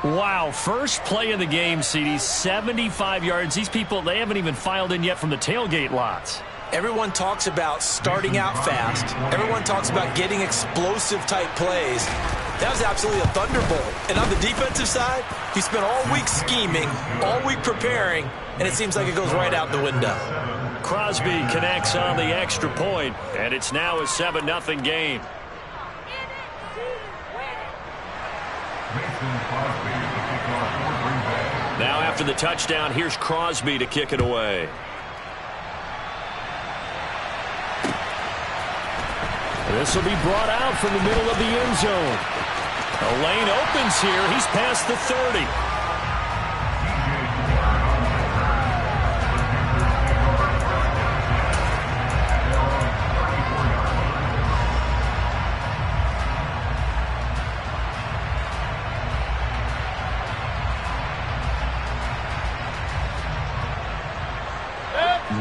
Wow, first play of the game, CD, 75 yards. These people, they haven't even filed in yet from the tailgate lots. Everyone talks about starting out fast. Everyone talks about getting explosive-type plays. That was absolutely a thunderbolt. And on the defensive side, he spent all week scheming, all week preparing, and it seems like it goes right out the window. Crosby connects on the extra point, and it's now a 7-0 game. Now after the touchdown, here's Crosby to kick it away. This will be brought out from the middle of the end zone. A lane opens here. He's past the 30.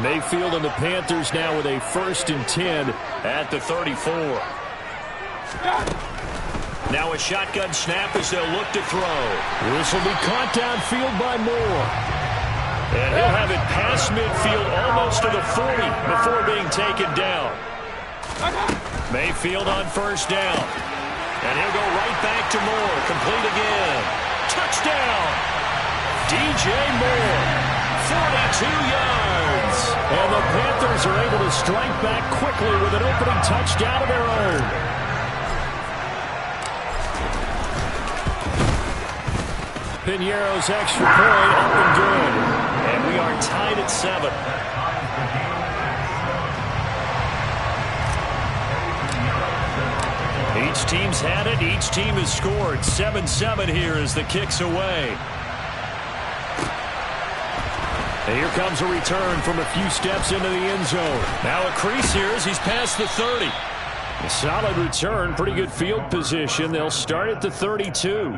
Mayfield and the Panthers now with a 1st and 10 at the 34. Now a shotgun snap as they'll look to throw. This will be caught downfield by Moore. And he'll have it past midfield almost to the 40 before being taken down. Mayfield on 1st down. And he'll go right back to Moore. Complete again. Touchdown! DJ Moore. 42 yards. And the Panthers are able to strike back quickly with an opening touchdown of their own. Piñeiro's extra point up and good. And we are tied at 7. Each team's had it. Each team has scored. 7-7 here as the kick's away. And here comes a return from a few steps into the end zone. Now a crease here as he's past the 30. A solid return, pretty good field position. They'll start at the 32.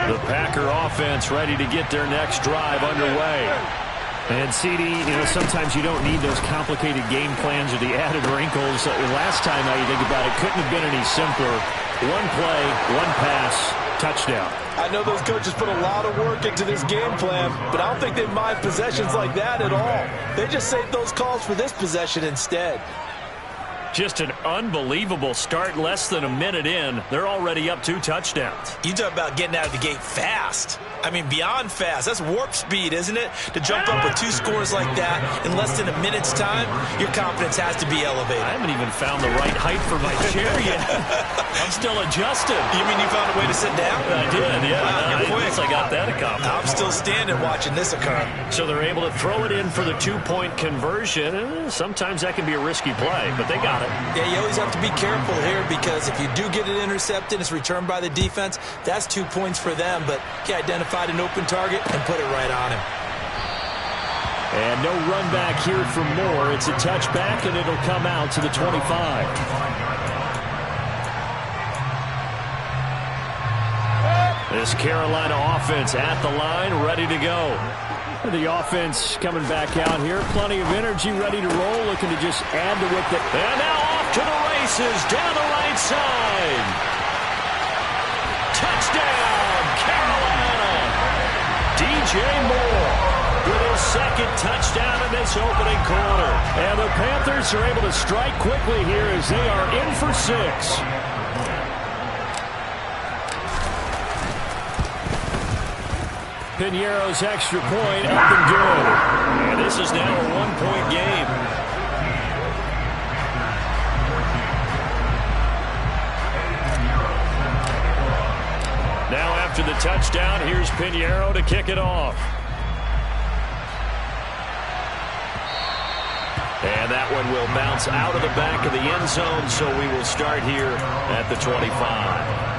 The Packer offense ready to get their next drive underway. And CD, sometimes you don't need those complicated game plans or the added wrinkles. Last time, now you think about it, couldn't have been any simpler. One play, one pass, touchdown. I know those coaches put a lot of work into this game plan, but I don't think they mind possessions like that at all. They just save those calls for this possession instead. Just an unbelievable start. Less than a minute in, they're already up 2 touchdowns. You talk about getting out of the gate fast. I mean, beyond fast. That's warp speed, isn't it? To jump up with 2 scores like that in less than a minute's time, your confidence has to be elevated. I haven't even found the right height for my chair yet. I'm still adjusting. You mean you found a way to sit down? I did, yeah. Wow, I guess I got that accomplished. I'm still standing watching this occur. So they're able to throw it in for the 2-point conversion. Sometimes that can be a risky play, but they got it. Yeah, you always have to be careful here because if you do get it intercepted, it's returned by the defense, that's 2 points for them, but he identified an open target and put it right on him. And no run back here for Moore. It's a touchback, and it'll come out to the 25. This Carolina offense at the line, ready to go. The offense coming back out here. Plenty of energy, ready to roll, looking to just add to what they... And now off to the races, down the right side. Touchdown, Carolina. DJ Moore with his 2nd touchdown in this opening quarter. And the Panthers are able to strike quickly here as they are in for 6. Piñeiro's extra point up and good. And this is now a 1-point game. Now after the touchdown, here's Piñeiro to kick it off. And that one will bounce out of the back of the end zone, so we will start here at the 25.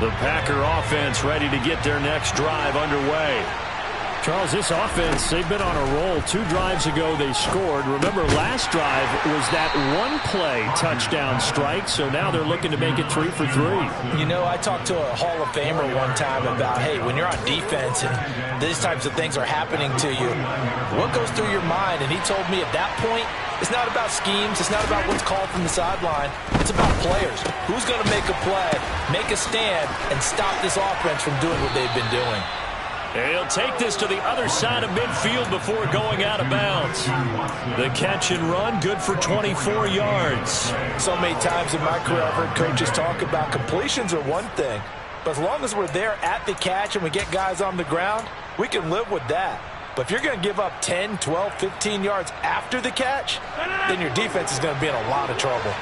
The Packer offense ready to get their next drive underway. Charles, this offense, they've been on a roll. 2 drives ago they scored. Remember, last drive was that one-play touchdown strike, so now they're looking to make it 3 for 3. You know, I talked to a Hall of Famer one time about, hey, when you're on defense and these types of things are happening to you, what goes through your mind? And he told me at that point, it's not about schemes. It's not about what's called from the sideline. It's about players. Who's going to make a play, make a stand, and stop this offense from doing what they've been doing? And he'll take this to the other side of midfield before going out of bounds. The catch and run, good for 24 yards. So many times in my career, I've heard coaches talk about completions are one thing, but as long as we're there at the catch and we get guys on the ground, we can live with that. But if you're going to give up 10, 12, 15 yards after the catch, then your defense is going to be in a lot of trouble.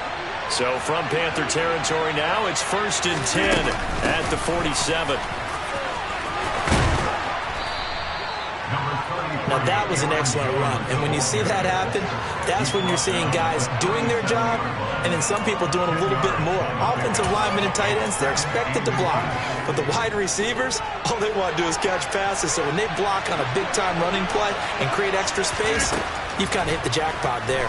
So from Panther territory now, it's 1st and 10 at the 47. Now, that was an excellent run. And when you see that happen, that's when you're seeing guys doing their job and then some people doing a little bit more. Offensive linemen and tight ends, they're expected to block. But the wide receivers, all they want to do is catch passes. So when they block on a big-time running play and create extra space, you've kind of hit the jackpot there.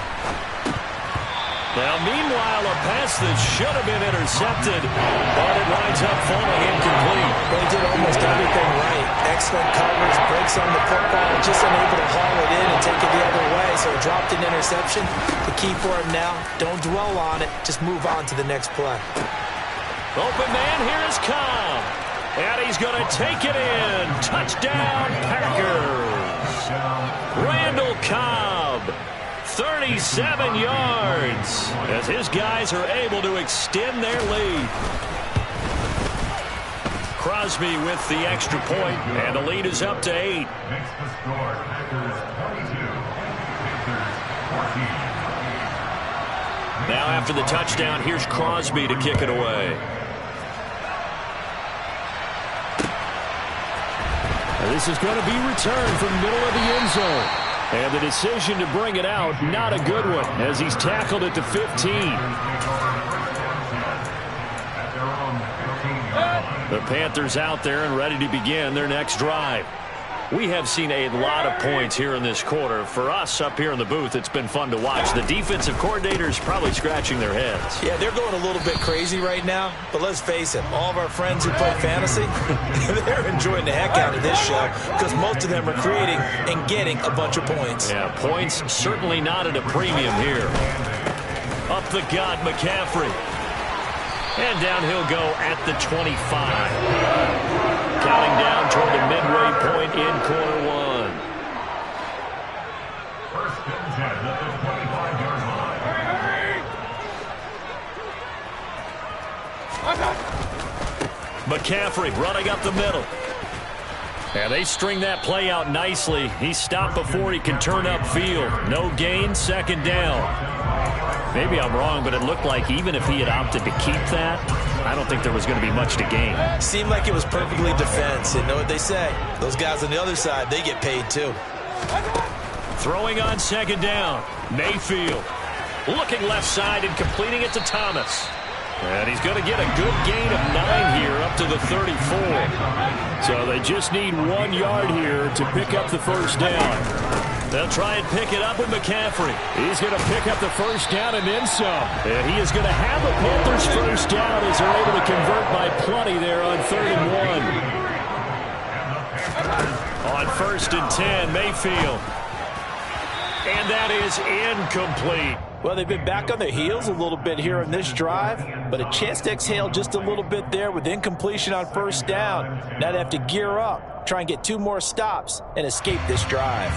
Now, meanwhile, a pass that should have been intercepted, but it winds up falling incomplete. They did almost everything right. Excellent coverage, breaks on the football, just unable to haul it in and take it the other way. So he dropped an interception. The key for him now, don't dwell on it. Just move on to the next play. Open man, here is Cobb. And he's going to take it in. Touchdown, Packers. Randall Cobb. 37 yards as his guys are able to extend their lead. Crosby with the extra point, and the lead is up to 8. Makes the score, Packers 22, Panthers 14. Now after the touchdown, here's Crosby to kick it away. This is going to be returned from the middle of the end zone. And the decision to bring it out, not a good one, as he's tackled at the 15. The Panthers out there and ready to begin their next drive. We have seen a lot of points here in this quarter. For us up here in the booth, it's been fun to watch. The defensive coordinators probably scratching their heads. Yeah, they're going a little bit crazy right now. But let's face it, all of our friends who play fantasy, they're enjoying the heck out of this show because most of them are creating and getting a bunch of points. Yeah, points certainly not at a premium here. Up the gut, McCaffrey. And down he'll go at the 25. Counting down toward the midway point in quarter 1. First and 10 at the 25-yard line. McCaffrey running up the middle. And they string that play out nicely. He stopped before he can turn upfield. No gain, 2nd down. Maybe I'm wrong, but it looked like even if he had opted to keep that, I don't think there was going to be much to gain. Seemed like it was perfectly defense. You know what they say? Those guys on the other side, they get paid too. Throwing on 2nd down. Mayfield looking left side and completing it to Thomas. And he's going to get a good gain of 9 here up to the 34. So they just need 1 yard here to pick up the first down. They'll try and pick it up with McCaffrey. He's going to pick up the first down and then some. And he is going to have the Panthers first down as they're able to convert by plenty there on 3rd and 1. On 1st and 10, Mayfield. And that is incomplete. Well, they've been back on their heels a little bit here in this drive, but a chance to exhale just a little bit there with incompletion on 1st down. Now they have to gear up, try and get 2 more stops, and escape this drive.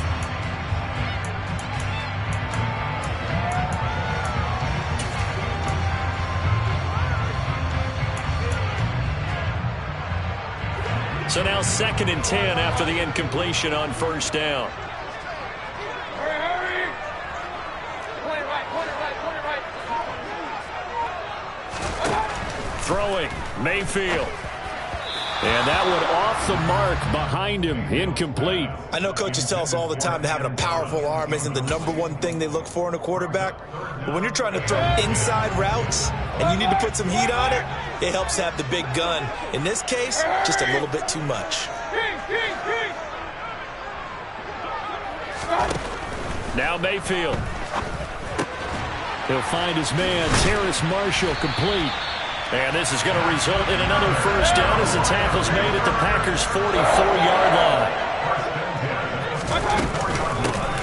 So now 2nd and 10 after the incompletion on 1st down. Throwing, Mayfield. And that one off the mark behind him, incomplete. I know coaches tell us all the time that having a powerful arm isn't the #1 thing they look for in a quarterback. But when you're trying to throw inside routes and you need to put some heat on it, it helps have the big gun. In this case, just a little bit too much. Now Mayfield. He'll find his man, Terrace Marshall, complete. And this is going to result in another first down as the tackle's made at the Packers' 44-yard line.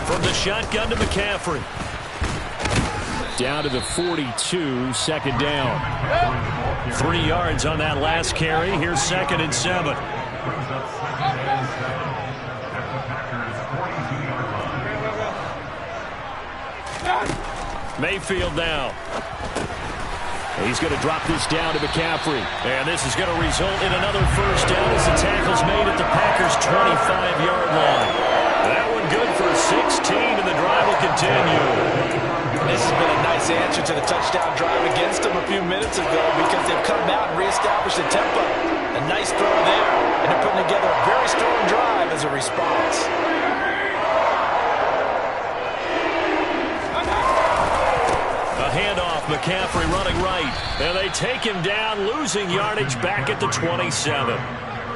From the shotgun to McCaffrey. Down to the 42, second down. 3 yards on that last carry. Here's 2nd and 7. Mayfield now. He's going to drop this down to McCaffrey. And this is going to result in another first down as the tackle's made at the Packers' 25-yard line. That one good for 16, and the drive will continue. This has been a nice answer to the touchdown drive against them a few minutes ago because they've come out and reestablished the tempo. A nice throw there, and they're putting together a very strong drive as a response. A handoff, McCaffrey running right. And they take him down, losing yardage back at the 27.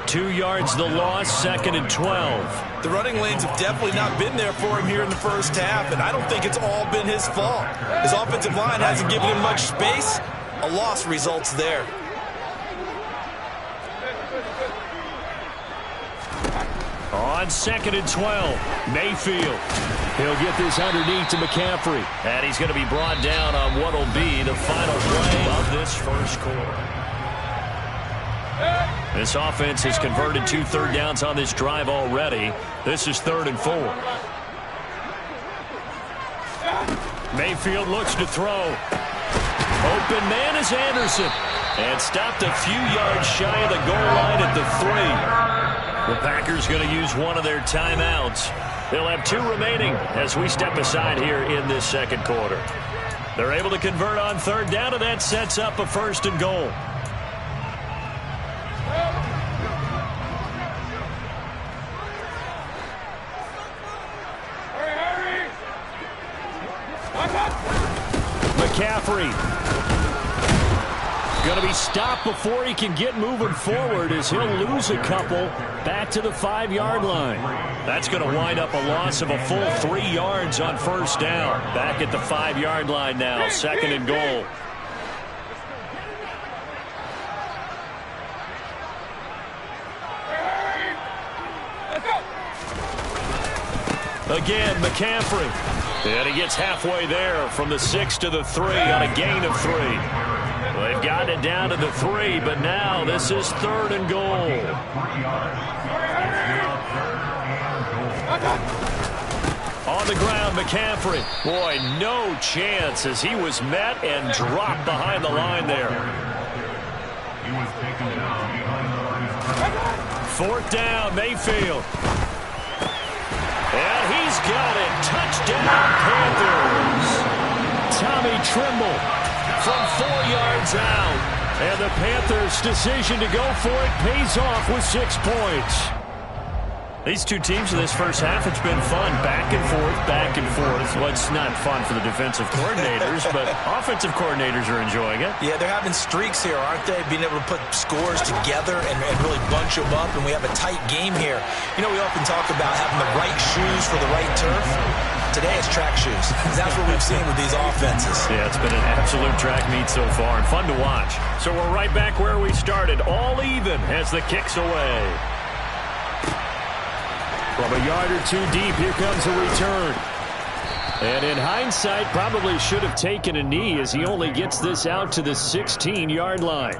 2 yards the loss, 2nd and 12. The running lanes have definitely not been there for him here in the first half, and I don't think it's all been his fault. His offensive line hasn't given him much space. A loss results there. On 2nd and 12, Mayfield. He'll get this underneath to McCaffrey. And he's going to be brought down on what will be the final play of this first quarter. This offense has converted 2 third downs on this drive already. This is 3rd and 4. Mayfield looks to throw. Open man is Anderson. And stopped a few yards shy of the goal line at the 3. The Packers going to use one of their timeouts. They'll have 2 remaining as we step aside here in this second quarter. They're able to convert on 3rd down, and that sets up a 1st and goal. McCaffrey going to be stopped before he can get moving forward as he'll lose a couple back to the 5-yard line. That's going to wind up a loss of a full 3 yards on 1st down. Back at the 5-yard line now, 2nd and goal. Again, McCaffrey. And he gets halfway there from the 6 to the 3 on a gain of 3. Well, they've gotten it down to the 3, but now this is 3rd and goal. On the ground, McCaffrey. Boy, no chance as he was met and dropped behind the line there. He was taken down behind the line. 4th down, Mayfield. And he's got it. Touchdown, Panthers. Tommy Tremble from 4 yards out. And the Panthers' decision to go for it pays off with 6 points. These two teams in this first half, it's been fun. Back and forth, back and forth. Well, it's not fun for the defensive coordinators, but offensive coordinators are enjoying it. Yeah, they're having streaks here, aren't they? Being able to put scores together and really bunch them up, and we have a tight game here. You know, we often talk about having the right shoes for the right turf. Today it's track shoes. That's what we've seen with these offenses. Yeah, it's been an absolute track meet so far, and fun to watch. So we're right back where we started, all even as the kick's away. From a yard or 2 deep, here comes a return. And in hindsight, probably should have taken a knee as he only gets this out to the 16-yard line.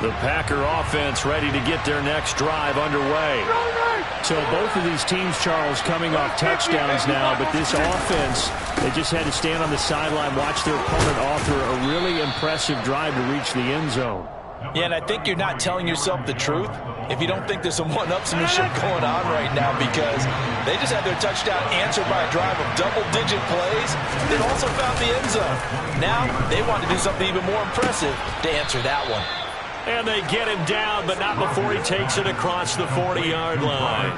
The Packer offense ready to get their next drive underway. So both of these teams, Charles, coming off touchdowns now, but this offense, they just had to stand on the sideline, watch their opponent author a really impressive drive to reach the end zone. Yeah, and I think you're not telling yourself the truth if you don't think there's some one-upsmanship going on right now, because they just had their touchdown answered by a drive of double-digit plays. They also found the end zone. Now they want to do something even more impressive to answer that one. And they get him down, but not before he takes it across the 40-yard line.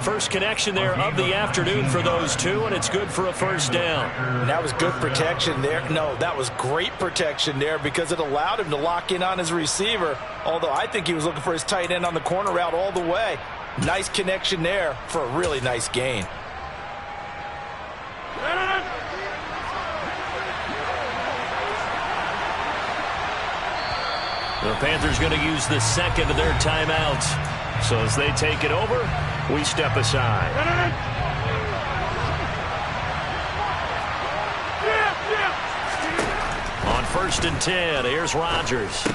First connection there of the afternoon for those two, and it's good for a first down. And that was good protection there. No, that was great protection there because it allowed him to lock in on his receiver, although I think he was looking for his tight end on the corner route all the way. Nice connection there for a really nice gain. The Panthers going to use the second of their timeouts. So as they take it over, we step aside. On 1st and 10, here's Rodgers.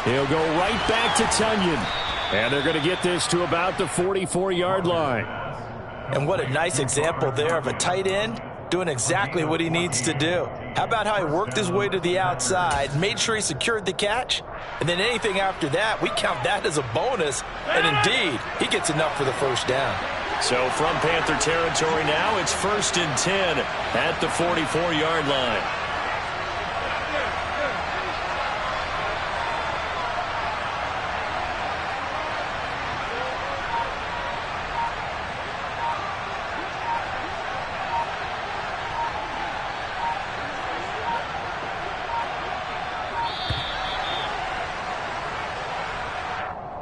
He'll go right back to Tonyan. And they're going to get this to about the 44-yard line. And what a nice example there of a tight end doing exactly what he needs to do. How about how he worked his way to the outside, made sure he secured the catch, and then anything after that, we count that as a bonus. And indeed, he gets enough for the first down. So from Panther territory now, it's 1st and 10 at the 44-yard line.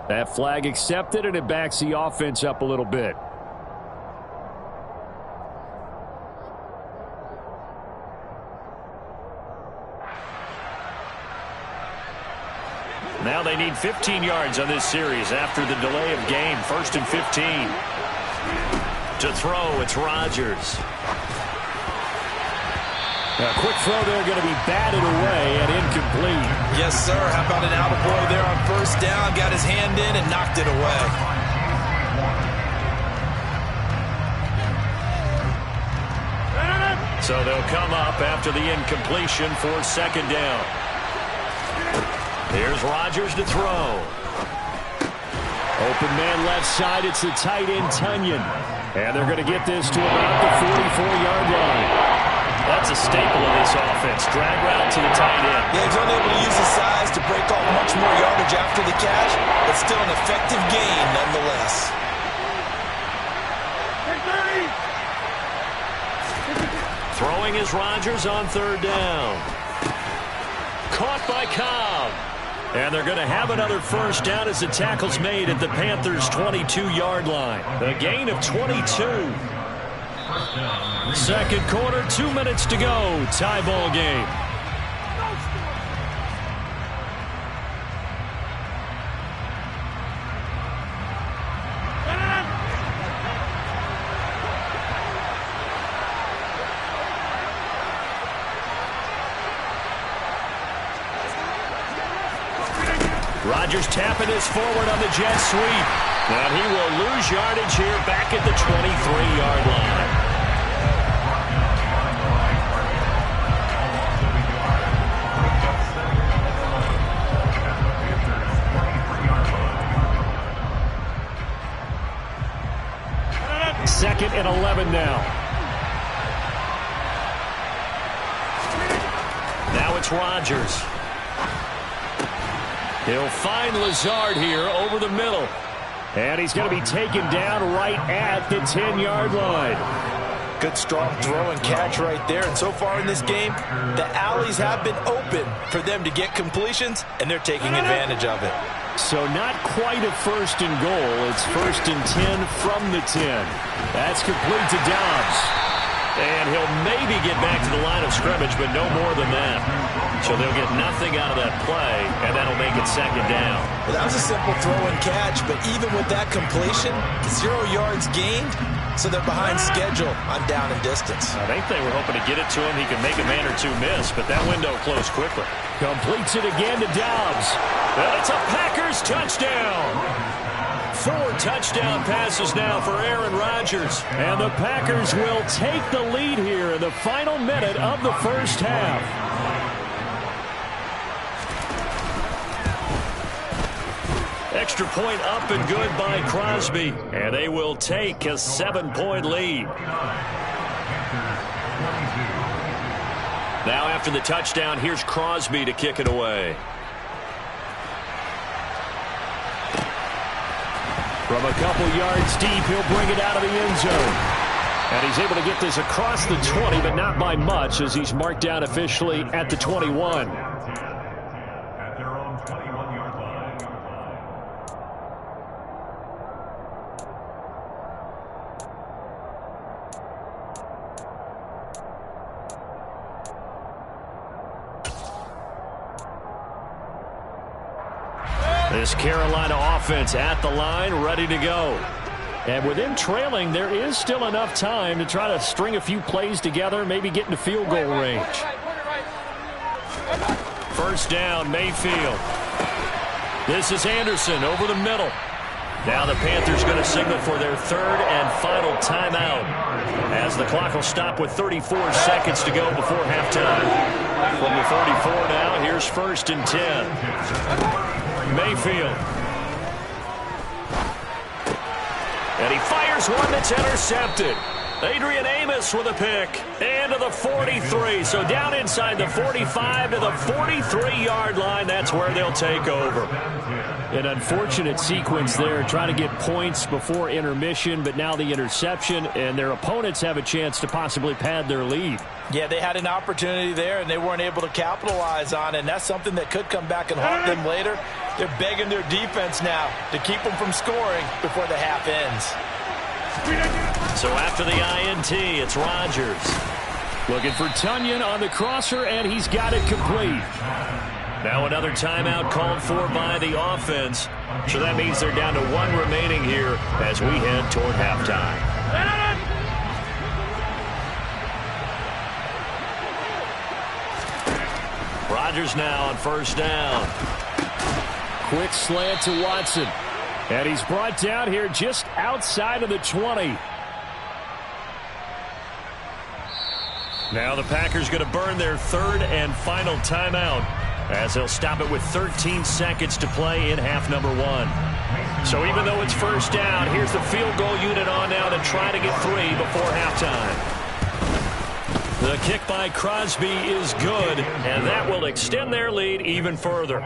That flag accepted, and it backs the offense up a little bit. Now they need 15 yards on this series after the delay of game. 1st and 15. To throw, it's Rodgers. A quick throw there going to be batted away and incomplete. Yes, sir. How about an attaboy there on 1st down? Got his hand in and knocked it away. So they'll come up after the incompletion for 2nd down. Here's Rodgers to throw. Open man left side. It's the tight end, Tonyan. And they're going to get this to about the 44-yard line. That's a staple of this offense. Drag route to the tight end. Yeah, he's unable to use his size to break off much more yardage after the catch, but still an effective gain nonetheless. Throwing is Rodgers on 3rd down. Caught by Cobb. And they're going to have another first down as the tackle's made at the Panthers' 22-yard line. A gain of 22. 2nd quarter, 2 minutes to go. Tie ball game. Rodgers tapping this forward on the jet sweep. And he will lose yardage here back at the 23-yard line. Second and 11 now. Now it's Rodgers. He'll find Lazard here over the middle. And he's going to be taken down right at the 10-yard line. Good strong throw and catch right there. And so far in this game, the alleys have been open for them to get completions, and they're taking advantage of it. So not quite a 1st and goal. It's 1st and 10 from the 10. That's complete to Dobbs. And he'll maybe get back to the line of scrimmage, but no more than that. So they'll get nothing out of that play, and that'll make it 2nd down. Well, that was a simple throw and catch, but even with that completion, 0 yards gained, so they're behind schedule on down and distance. I think they were hoping to get it to him. He could make a man or two miss, but that window closed quickly. Completes it again to Dobbs. And it's a Packers touchdown. 4 touchdown passes now for Aaron Rodgers. And the Packers will take the lead here in the final minute of the first half. Extra point up and good by Crosby. And they will take a 7-point lead. Now after the touchdown, here's Crosby to kick it away. From a couple yards deep, he'll bring it out of the end zone. And he's able to get this across the 20, but not by much, as he's marked down officially at the 21. At their own 21-yard line. This Carolina offense at the line, ready to go. And with them trailing, there is still enough time to try to string a few plays together, maybe get into field goal range. First down, Mayfield. This is Anderson over the middle. Now the Panthers going to signal for their third and final timeout, as the clock will stop with 34 seconds to go before halftime. From the 34 now, here's first and 10. Mayfield. And he fires one that's intercepted. Adrian Amos with a pick. And to the 43. So down inside the 45 to the 43-yard line. That's where they'll take over. An unfortunate sequence there, trying to get points before intermission, but now the interception, and their opponents have a chance to possibly pad their lead. Yeah, they had an opportunity there, and they weren't able to capitalize on it, and that's something that could come back and haunt them later. They're begging their defense now to keep them from scoring before the half ends. So after the INT, it's Rodgers. Looking for Tunyon on the crosser, and he's got it complete. Now another timeout called for by the offense. So that means they're down to one remaining here as we head toward halftime. Rodgers now on first down. Quick slant to Watson. And he's brought down here just outside of the 20. Now the Packers going to burn their third and final timeout, as they'll stop it with 13 seconds to play in half number one. So even though it's first down, here's the field goal unit on now to try to get three before halftime. The kick by Crosby is good, and that will extend their lead even further.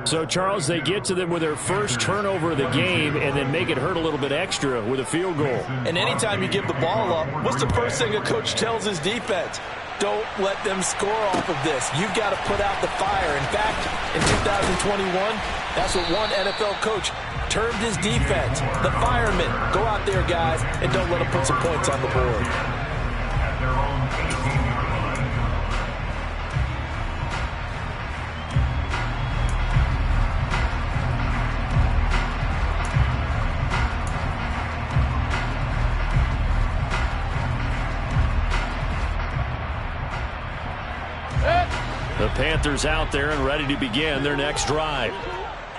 So, Charles, they get to them with their first turnover of the game and then make it hurt a little bit extra with a field goal. And anytime you give the ball up, what's the first thing a coach tells his defense? Don't let them score off of this. You've got to put out the fire. In fact, in 2021, that's what one NFL coach termed his defense. The firemen. Go out there, guys, and don't let them put some points on the board. At their own 18-yard line. The Panthers out there and ready to begin their next drive.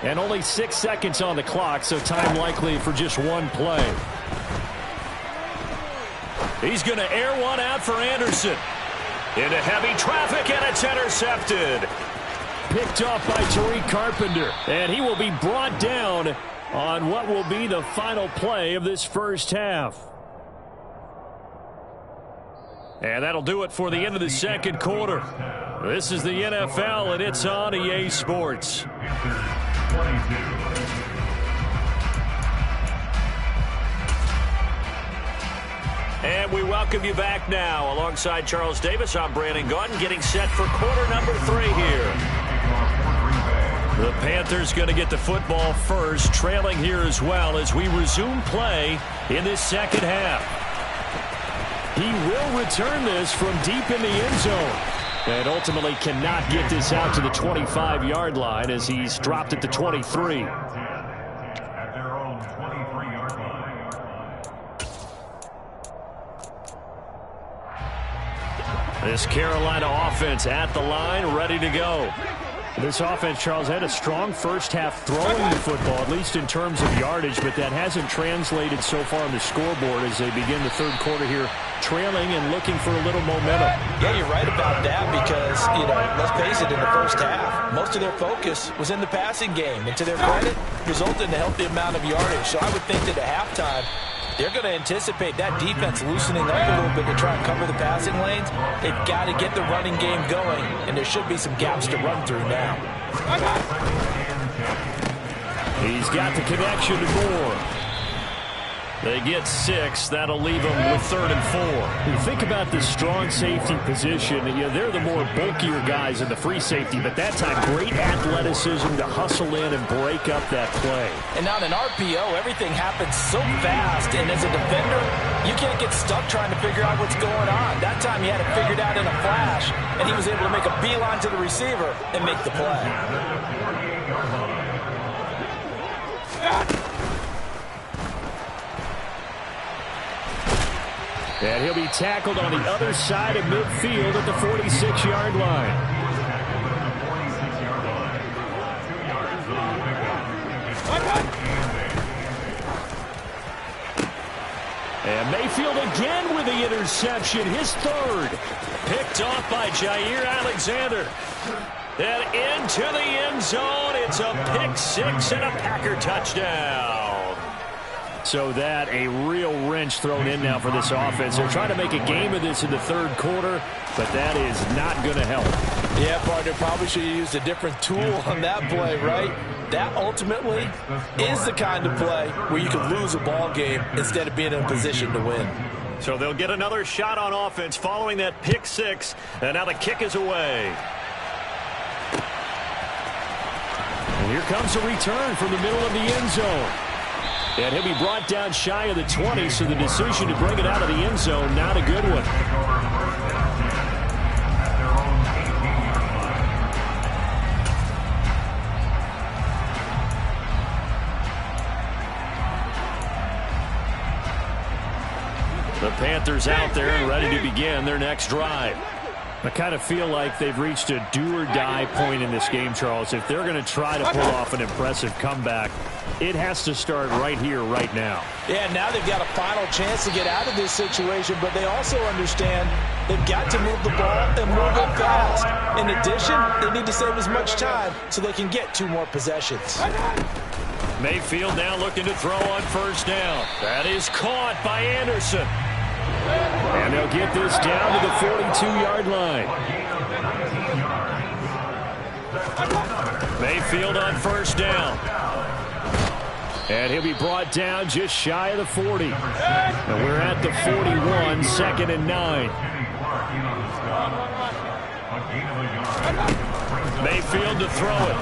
And only 6 seconds on the clock, so time likely for just one play. He's going to air one out for Anderson. Into heavy traffic, and it's intercepted. Picked off by Tariq Carpenter. And he will be brought down on what will be the final play of this first half. And that'll do it for the end of the second quarter. This is the NFL, and it's on EA Sports. And we welcome you back now. Alongside Charles Davis, I'm Brandon Gaudin, getting set for quarter number 3 here. The Panthers going to get the football first, trailing here as well as we resume play in this second half. He will return this from deep in the end zone. And ultimately cannot get this out to the 25-yard line as he's dropped at the 23. At their own 23-yard line. This Carolina offense at the line, ready to go. This offense, Charles, had a strong first half throwing the football, at least in terms of yardage, but that hasn't translated so far on the scoreboard as they begin the third quarter here, trailing and looking for a little momentum. Yeah, you're right about that because, let's face it, in the first half, most of their focus was in the passing game. And to their credit, resulted in a healthy amount of yardage. So I would think that at halftime, they're going to anticipate that defense loosening up a little bit to try and cover the passing lanes. They've got to get the running game going, and there should be some gaps to run through now. He's got the connection to Moore. They get 6. That'll leave them with 3rd and 4. You think about the strong safety position. They're the more bulkier guys in the free safety, but that time great athleticism to hustle in and break up that play. And on an RPO, everything happens so fast, and as a defender, you can't get stuck trying to figure out what's going on. That time he had it figured out in a flash, and he was able to make a beeline to the receiver and make the play. And he'll be tackled on the other side of midfield at the 46-yard line. And Mayfield again with the interception, his 3rd. Picked off by Jair Alexander. And into the end zone. It's a pick 6 and a Packer touchdown. So that a real wrench thrown in now for this offense. They're trying to make a game of this in the 3rd quarter, but that is not going to help. Yeah, partner, probably should have used a different tool on that play, right? That ultimately is the kind of play where you can lose a ball game instead of being in a position to win. So they'll get another shot on offense following that pick 6, and now the kick is away. And here comes a return from the middle of the end zone. And he'll be brought down shy of the 20, so the decision to bring it out of the end zone, not a good one. The Panthers out there and ready to begin their next drive. I kind of feel like they've reached a do-or-die point in this game, Charles. If they're going to try to pull off an impressive comeback, it has to start right here, right now. Yeah, now they've got a final chance to get out of this situation, but they also understand they've got to move the ball and move it fast. In addition, they need to save as much time so they can get 2 more possessions. Mayfield now looking to throw on 1st down. That is caught by Anderson. And they'll get this down to the 42-yard line. Mayfield on 1st down. And he'll be brought down just shy of the 40. And we're at the 41, 2nd and 9. Mayfield to throw it.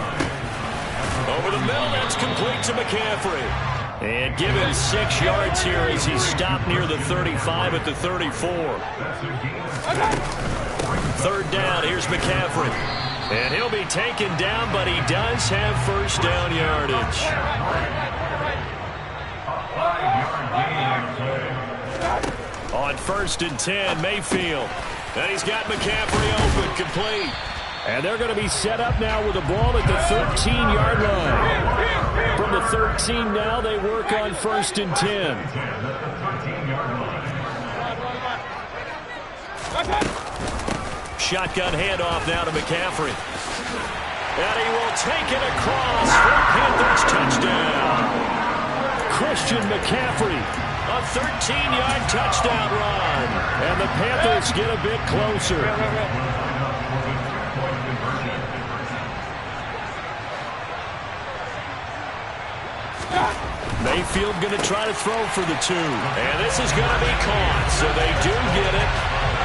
Over the middle, that's complete to McCaffrey. And given 6 yards here as he stopped near the 35 at the 34. 3rd down, here's McCaffrey. And he'll be taken down, but he does have 1st down yardage. On 1st and 10, Mayfield. And he's got McCaffrey open, complete. And they're going to be set up now with the ball at the 13-yard line. From the 13 now, they work on 1st and 10. Shotgun handoff now to McCaffrey. And he will take it across for a Panthers touchdown. Christian McCaffrey. A 13-yard touchdown run. And the Panthers get a bit closer. Mayfield going to try to throw for the 2. And this is going to be caught. So they do get it.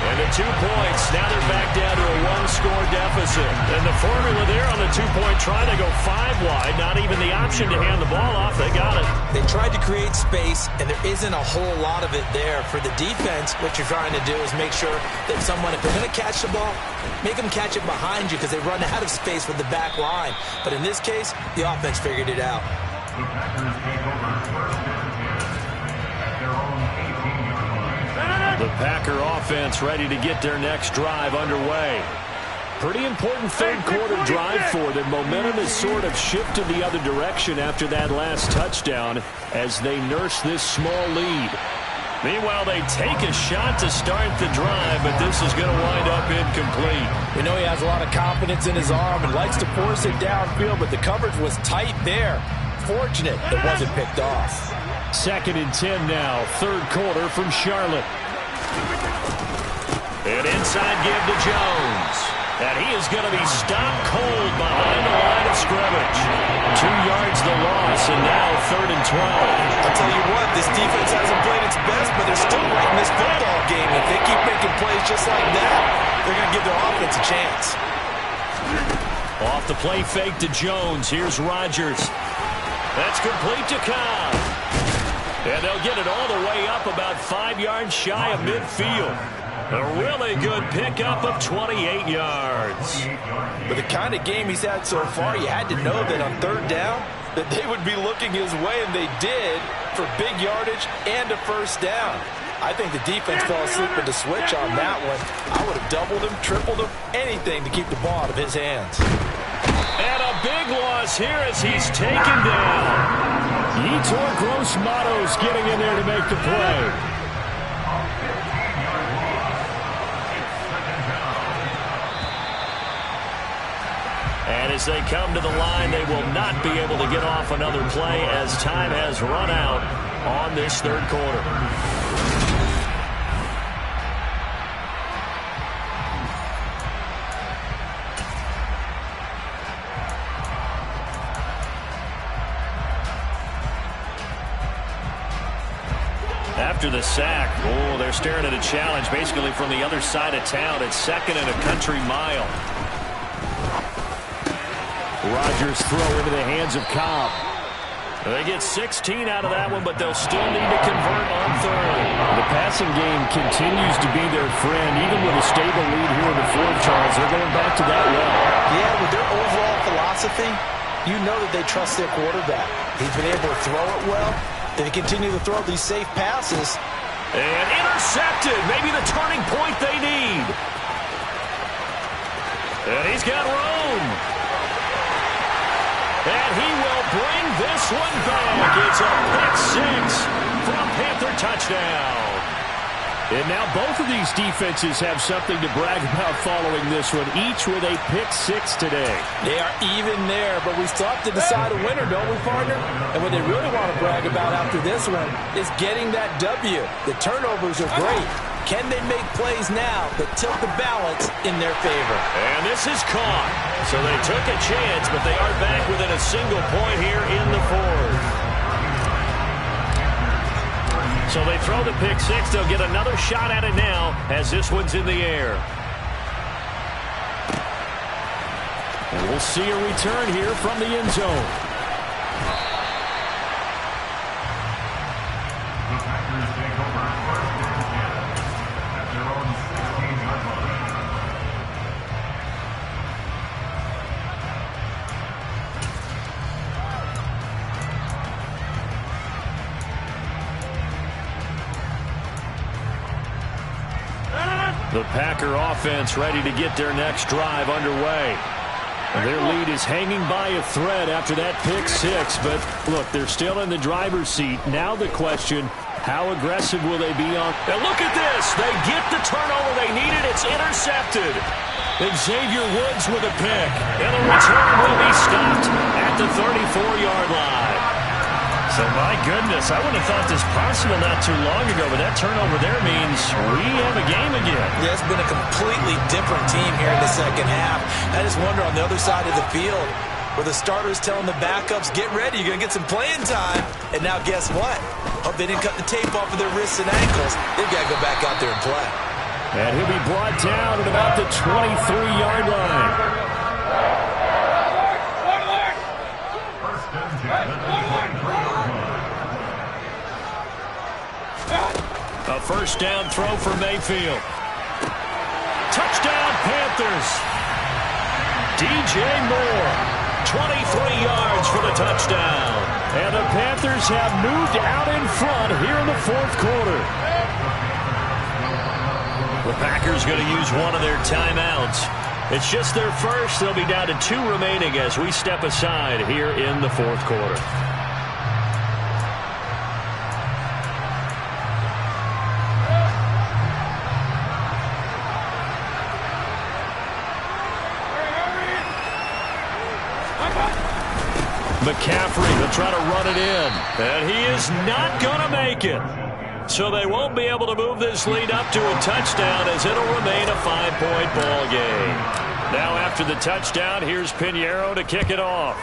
And the 2 points. Now they're back down to a 1-score deficit. And the formula there on the 2-point try, they go 5 wide. Not even the option to hand the ball off. They got it. They tried to create space, and there isn't a whole lot of it there. For the defense, what you're trying to do is make sure that someone, if they're going to catch the ball, make them catch it behind you because they run out of space with the back line. But in this case, the offense figured it out. The Packer offense ready to get their next drive underway. Pretty important 3rd quarter drive for them. Momentum has sort of shifted the other direction after that last touchdown as they nurse this small lead. Meanwhile, they take a shot to start the drive, but this is going to wind up incomplete. We know he has a lot of confidence in his arm and likes to force it downfield, but the coverage was tight there. Fortunate it wasn't picked off. 2nd and 10 now, 3rd quarter from Charlotte. And inside give to Jones. And he is going to be stopped cold behind the line of scrimmage. 2 yards the loss, and now 3rd and 12. I'll tell you what, this defense hasn't played its best, but they're still right in this football game. If they keep making plays just like that, they're going to give their offense a chance. Off the play fake to Jones. Here's Rodgers. That's complete to Cobb. And they'll get it all the way up about 5 yards shy of midfield. A really good pickup of 28 yards. With the kind of game he's had so far, you had to know that on 3rd down, that they would be looking his way, and they did, for big yardage and a 1st down. I think the defense fell asleep with the switch on that one. I would have doubled him, tripled him, anything to keep the ball out of his hands. And a big loss here as he's taken down. Yetur Gross-Matos getting in there to make the play. And as they come to the line, they will not be able to get off another play as time has run out on this 3rd quarter. After the sack, they're staring at a challenge basically from the other side of town. It's 2nd and a country mile. Rodgers throw into the hands of Cobb. They get 16 out of that one, but they'll still need to convert on 3rd. The passing game continues to be their friend. Even with a stable lead here in the 4th, Charles, they're going back to that well. Yeah, with their overall philosophy, you know that they trust their quarterback. He's been able to throw it well. They continue to throw these safe passes. And intercepted. Maybe the turning point they need. And he's got room. And he will bring this one back. It's a pick 6 for a Panther touchdown. And now both of these defenses have something to brag about following this one, each with a pick 6 today. They are even there, but we still have to decide a winner, don't we, partner? And what they really want to brag about after this one is getting that W. The turnovers are great. Can they make plays now that tilt the balance in their favor? And this is caught. So they took a chance, but they are back within a single point here in the 4th. So they throw the pick 6. They'll get another shot at it now as this one's in the air. And we'll see a return here from the end zone. The Packers take over 1st and 10 at their own 16-yard line. The Packer offense ready to get their next drive underway. And their lead is hanging by a thread after that pick 6. But, look, they're still in the driver's seat. Now the question, how aggressive will they be on? And look at this. They get the turnover they needed. It's intercepted. And Xavier Woods with a pick. And the return will be stopped at the 34-yard line. So, my goodness, I wouldn't have thought this possible not too long ago, but that turnover there means we have a game again. Yeah, it's been a completely different team here in the 2nd half. I just wonder on the other side of the field where the starters telling the backups, get ready, you're going to get some playing time. And now guess what? Hope they didn't cut the tape off of their wrists and ankles. They've got to go back out there and play. And he'll be brought down at about the 23-yard line. A 1st down throw for Mayfield. Touchdown, Panthers. DJ Moore, 23 yards for the touchdown. And the Panthers have moved out in front here in the 4th quarter. The Packers going to use one of their timeouts. It's just their first. They'll be down to 2 remaining as we step aside here in the 4th quarter. McCaffrey will try to run it in. And he is not going to make it. So they won't be able to move this lead up to a touchdown as it'll remain a 5-point ball game. Now after the touchdown, here's Pinheiro to kick it off.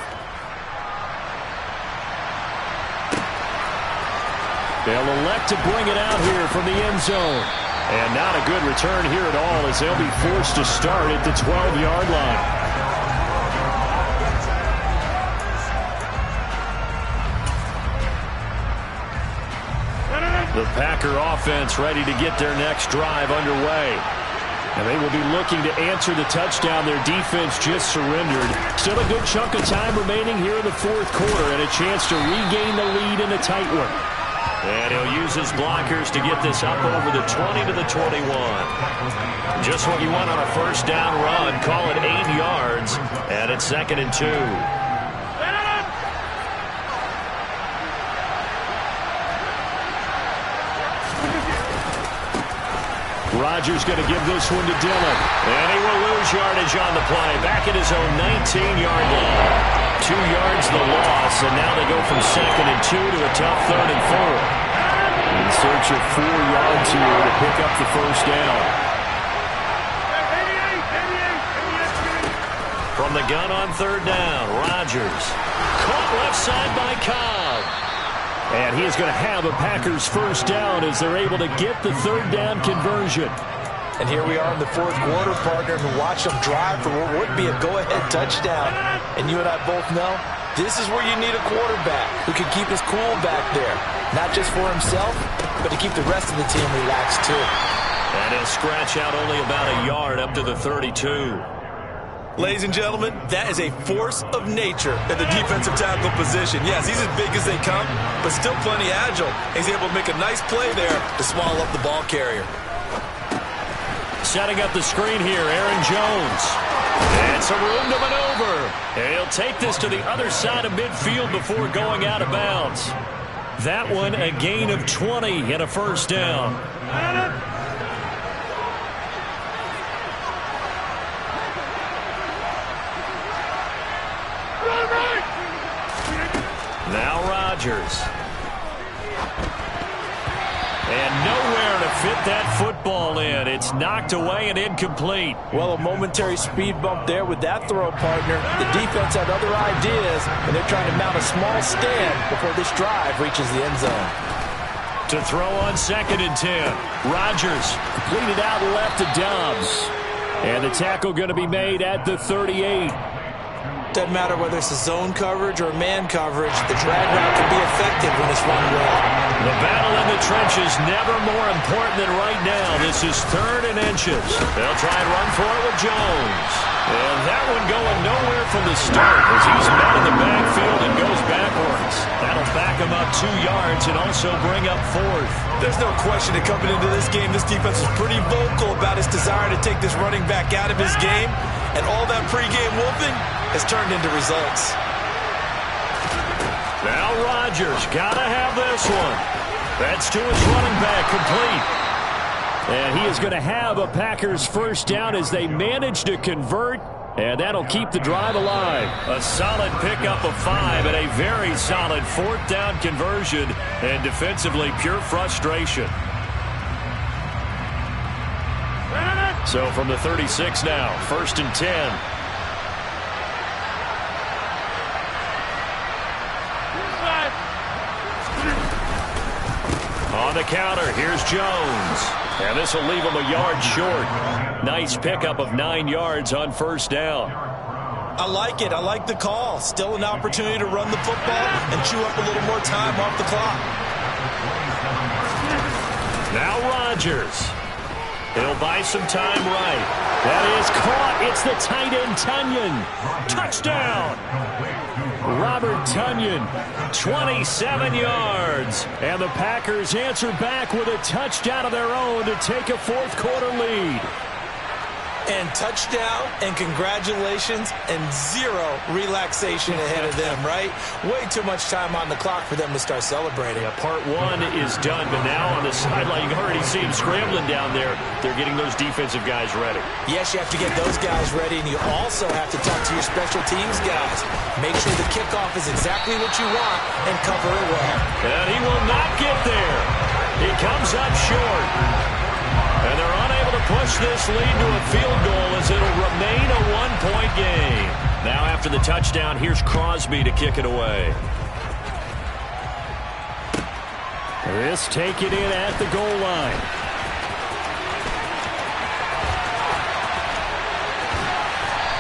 They'll elect to bring it out here from the end zone. And not a good return here at all as they'll be forced to start at the 12-yard line. The Packer offense ready to get their next drive underway. And they will be looking to answer the touchdown their defense just surrendered. Still a good chunk of time remaining here in the fourth quarter and a chance to regain the lead in a tight one. And he'll use his blockers to get this up over the 20 to the 21. Just what you want on a first down run. Call it 8 yards. And it's 2nd and 2. Rodgers going to give this one to Dillon. And he will lose yardage on the play. Back at his own 19-yard line. 2 yards the loss, and now they go from 2nd and 2 to a tough 3rd and 4. In search of 4 yards here to pick up the first down. From the gun on 3rd down, Rodgers. Caught left side by Cobb. And he is going to have a Packers first down as they're able to get the 3rd down conversion. And here we are in the fourth quarter, partner, and watch them drive for what would be a go-ahead touchdown. And you and I both know this is where you need a quarterback who can keep his cool back there. Not just for himself, but to keep the rest of the team relaxed too. And he'll scratch out only about a yard up to the 32. Ladies and gentlemen, that is a force of nature at the defensive tackle position. Yes, he's as big as they come, but still plenty agile. He's able to make a nice play there to swallow up the ball carrier. Setting up the screen here, Aaron Jones. And some room to maneuver. And he'll take this to the other side of midfield before going out of bounds. That one a gain of 20 and a first down. Now Rodgers. And nowhere to fit that football in. It's knocked away and incomplete. Well, a momentary speed bump there with that throw, partner. The defense had other ideas, and they're trying to mount a small stand before this drive reaches the end zone. To throw on 2nd and 10. Rodgers completed out left to Dobbs. And the tackle going to be made at the 38. Doesn't matter whether it's a zone coverage or man coverage, the drag route can be effective when it's run well. The battle in the trenches never more important than right now. This is 3rd and inches. They'll try and run for it with Jones. And that one going nowhere from the start as he's met in the backfield and goes backwards. That'll back him up 2 yards and also bring up 4th. There's no question that coming into this game, this defense is pretty vocal about its desire to take this running back out of his game. And all that pregame wolfing has turned into results. Now Rodgers got to have this one. That's to his running back, complete. And he is going to have a Packers first down as they manage to convert. And that'll keep the drive alive. A solid pickup of 5 and a very solid 4th down conversion. And defensively, pure frustration. So from the 36 now, 1st and 10. On the counter, here's Jones. And this will leave him a yard short. Nice pickup of 9 yards on first down. I like it. I like the call. Still an opportunity to run the football and chew up a little more time off the clock. Now Rodgers. He'll buy some time right. That is caught. It's the tight end, Tonyan. Touchdown. Robert Tonyan, 27 yards. And the Packers answer back with a touchdown of their own to take a fourth quarter lead. And touchdown and congratulations and zero relaxation ahead of them, right? Way too much time on the clock for them to start celebrating. Yeah, part one is done, but now on the sideline, you can already see them scrambling down there. They're getting those defensive guys ready. Yes, you have to get those guys ready, and you also have to talk to your special teams guys. Make sure the kickoff is exactly what you want and cover it well. And he will not get there. He comes up short. And they're unable to push this lead to a field goal as it'll remain a one-point game. Now after the touchdown, here's Crosby to kick it away. This take it in at the goal line.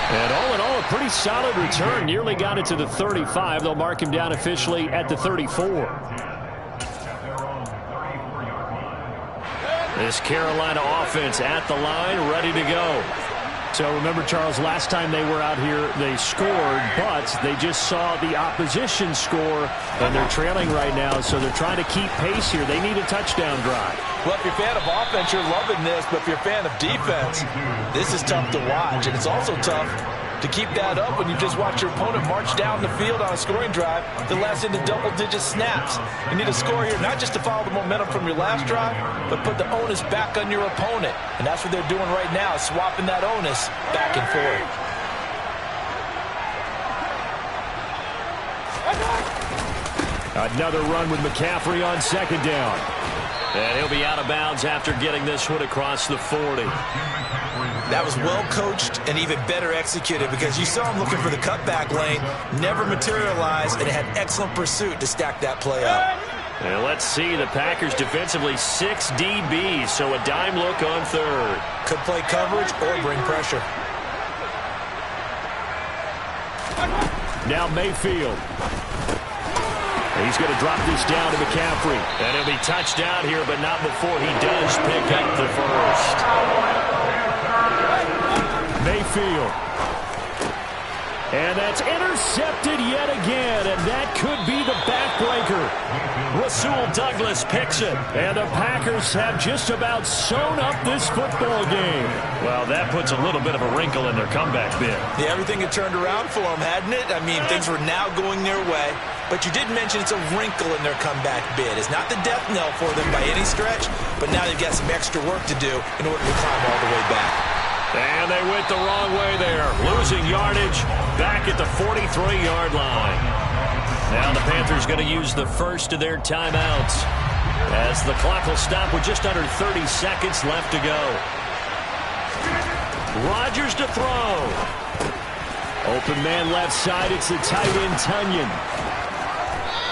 And all in all, a pretty solid return. Nearly got it to the 35. They'll mark him down officially at the 34. This Carolina offense at the line, ready to go. So remember, Charles, last time they were out here, they scored, but they just saw the opposition score, and they're trailing right now, so they're trying to keep pace here. They need a touchdown drive. Well, if you're a fan of offense, you're loving this, but if you're a fan of defense, this is tough to watch, and it's also tough to keep that up when you just watch your opponent march down the field on a scoring drive that lasts into double-digit snaps. You need a score here, not just to follow the momentum from your last drive, but put the onus back on your opponent. And that's what they're doing right now, swapping that onus back and forth. Another run with McCaffrey on second down. And he'll be out of bounds after getting this one across the 40. That was well coached and even better executed because you saw him looking for the cutback lane, never materialized, and had excellent pursuit to stack that play up. And let's see, the Packers defensively 6 DBs, so a dime look on third. Could play coverage or bring pressure. Now Mayfield. He's going to drop this down to McCaffrey. And he'll be touchdown here, but not before he does pick up the first. Mayfield. And that's intercepted yet again, and that could be the backbreaker. Rasul Douglas picks it. And the Packers have just about sewn up this football game. Well, that puts a little bit of a wrinkle in their comeback bid. Yeah, everything had turned around for them, hadn't it? I mean, things were now going their way. But you did mention it's a wrinkle in their comeback bid. It's not the death knell for them by any stretch, but now they've got some extra work to do in order to climb all the way back. And they went the wrong way there, losing yardage back at the 43-yard line. Now the Panthers going to use the first of their timeouts as the clock will stop with just under 30 seconds left to go. Rodgers to throw. Open man left side, it's the tight end Tunyon.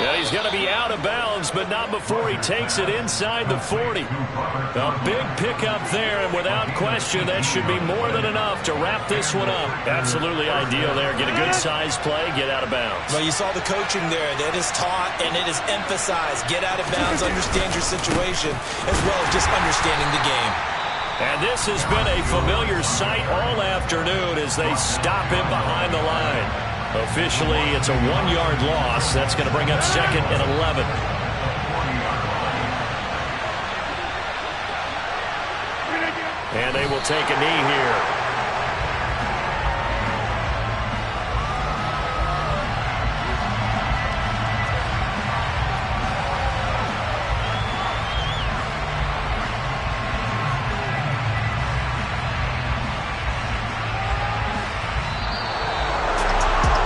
Yeah, he's going to be out of bounds, but not before he takes it inside the 40. A big pickup there, and without question, that should be more than enough to wrap this one up. Absolutely ideal there. Get a good-sized play, get out of bounds. Well, you saw the coaching there. That is taught and it is emphasized. Get out of bounds, understand your situation, as well as just understanding the game. And this has been a familiar sight all afternoon as they stop him behind the line. Officially, it's a 1-yard loss. That's going to bring up second and 11. And they will take a knee here.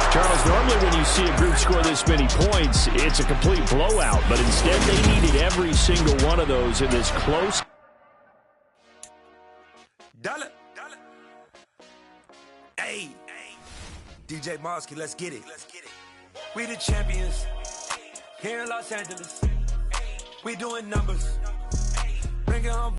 Charles, normally when you see a group score this many points, it's a complete blowout. But instead, they needed every single one of those in this close. Dollar. Hey. DJ Mosky, let's get it. We the champions here in Los Angeles. We doing numbers. Bring it home.